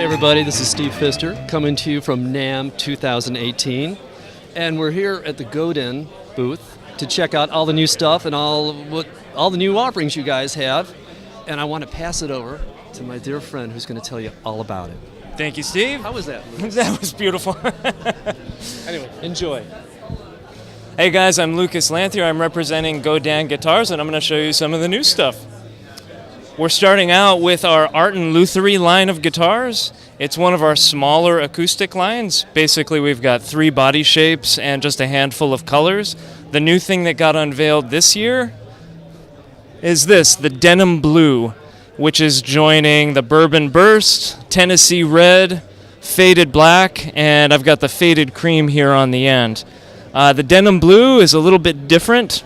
Hey everybody, this is Steve Pfister coming to you from NAMM 2018, and we're here at the Godin booth to check out all the new stuff and all the new offerings you guys have, and I want to pass it over to my dear friend who's going to tell you all about it. Thank you, Steve. How was that, Lucas? That was beautiful. Anyway, enjoy. Hey guys, I'm Lucas Lanthier. I'm representing Godin Guitars, and I'm going to show you some of the new stuff. We're starting out with our Art and Lutherie line of guitars. It's one of our smaller acoustic lines. Basically, we've got 3 body shapes and just a handful of colors. The new thing that got unveiled this year is this, the Denim Blue, which is joining the Bourbon Burst, Tennessee Red, Faded Black, and I've got the Faded Cream here on the end. The Denim Blue is a little bit different.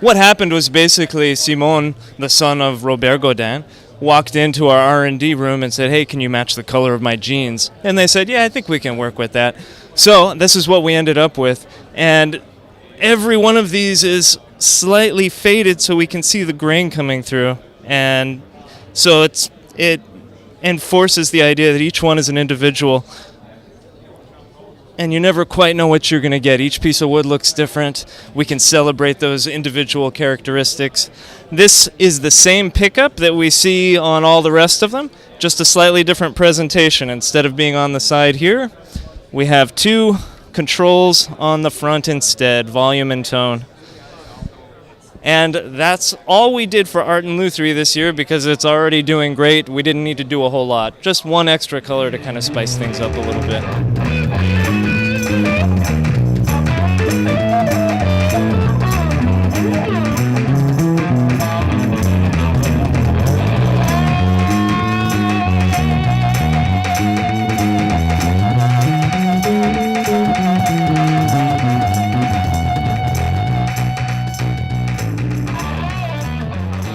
What happened was basically Simon, the son of Robert Godin, walked into our R&D room and said, hey, can you match the color of my jeans? And they said, yeah, I think we can work with that. So this is what we ended up with. And every one of these is slightly faded so we can see the grain coming through. And so it enforces the idea that each one is an individual. And you never quite know what you're going to get. Each piece of wood looks different. We can celebrate those individual characteristics. This is the same pickup that we see on all the rest of them, just a slightly different presentation. Instead of being on the side here, we have 2 controls on the front instead, volume and tone. And that's all we did for Art and Lutherie this year because it's already doing great. We didn't need to do a whole lot. Just one extra color to kind of spice things up a little bit.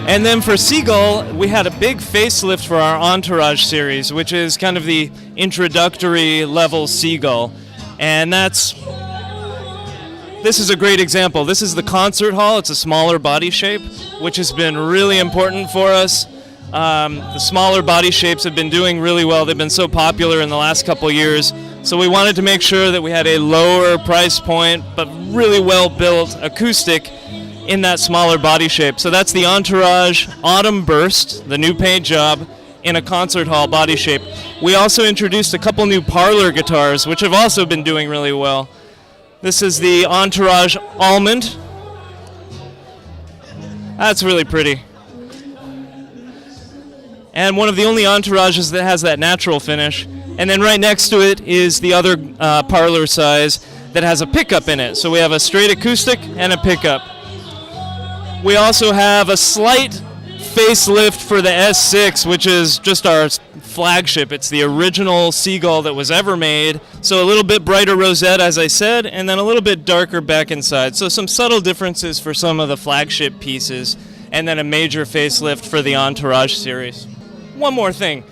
And then for Seagull, we had a big facelift for our Entourage series, which is kind of the introductory level Seagull. And this is a great example. This is the concert hall. It's a smaller body shape, which has been really important for us. The smaller body shapes have been doing really well. They've been so popular in the last couple years. So we wanted to make sure that we had a lower price point, but really well-built acoustic in that smaller body shape. So that's the Entourage Autumn Burst, the new paint job, in a concert hall body shape. We also introduced a couple new parlor guitars, which have also been doing really well. This is the Entourage Almond. That's really pretty. And one of the only Entourages that has that natural finish. And then right next to it is the other parlor size that has a pickup in it. So we have a straight acoustic and a pickup. We also have a slight facelift for the S6, which is just our flagship. It's the original Seagull that was ever made. So a little bit brighter rosette, as I said, and then a little bit darker back inside. So some subtle differences for some of the flagship pieces, and then a major facelift for the Entourage series. One more thing.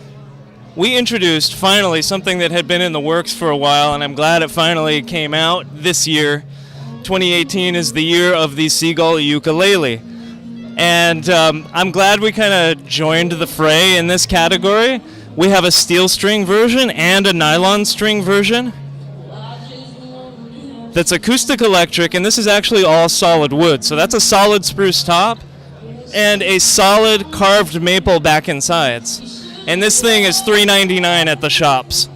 We introduced, finally, something that had been in the works for a while, and I'm glad it finally came out this year. 2018 is the year of the Seagull ukulele. And I'm glad we kind of joined the fray in this category. We have a steel string version and a nylon string version that's acoustic electric, and this is actually all solid wood. So that's a solid spruce top and a solid carved maple back and sides. And this thing is $3.99 at the shops,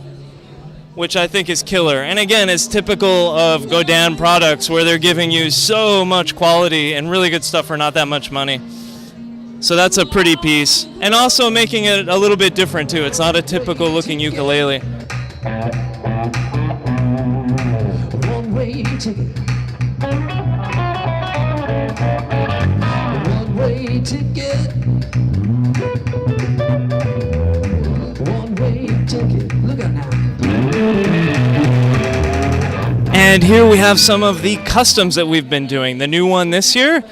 which I think is killer. And again, it's typical of Godin products where they're giving you so much quality and really good stuff for not that much money. So that's a pretty piece. And also making it a little bit different too. It's not a typical looking ukulele. One-way ticket. One-way ticket. One-way ticket. Look out now. And here we have some of the customs that we've been doing. The new one this year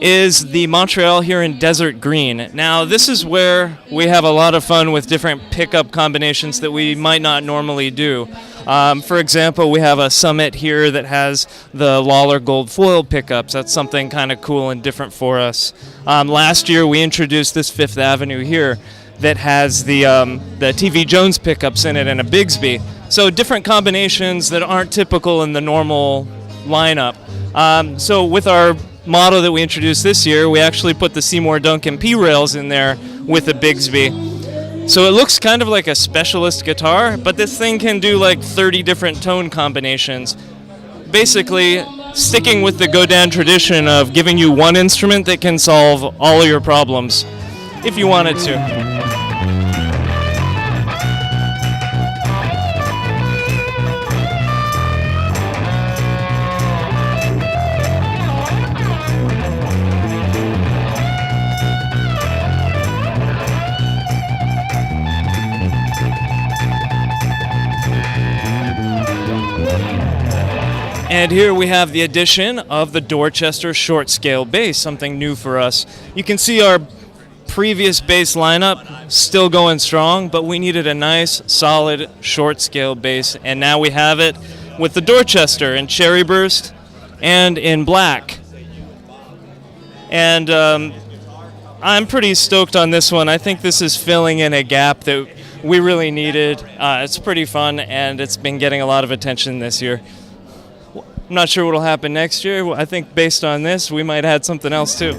is the Montreal here in Desert Green. Now this is where we have a lot of fun with different pickup combinations that we might not normally do. For example, we have a Summit here that has the Lawler Gold foil pickups. That's something kind of cool and different for us. Last year we introduced this Fifth Avenue here. that has the TV Jones pickups in it and a Bigsby. So different combinations that aren't typical in the normal lineup. So with our model that we introduced this year, we actually put the Seymour Duncan P-Rails in there with a Bigsby. So it looks kind of like a specialist guitar, but this thing can do like 30 different tone combinations. Basically, sticking with the Godin tradition of giving you one instrument that can solve all your problems, if you wanted to. And here we have the addition of the Dorchester short scale bass, something new for us. You can see our previous bass lineup still going strong, but we needed a nice, solid, short scale bass, and now we have it with the Dorchester in Cherry Burst and in black. And I'm pretty stoked on this one. I think this is filling in a gap that we really needed. It's pretty fun, and it's been getting a lot of attention this year. I'm not sure what will happen next year. I think based on this, we might add something else too.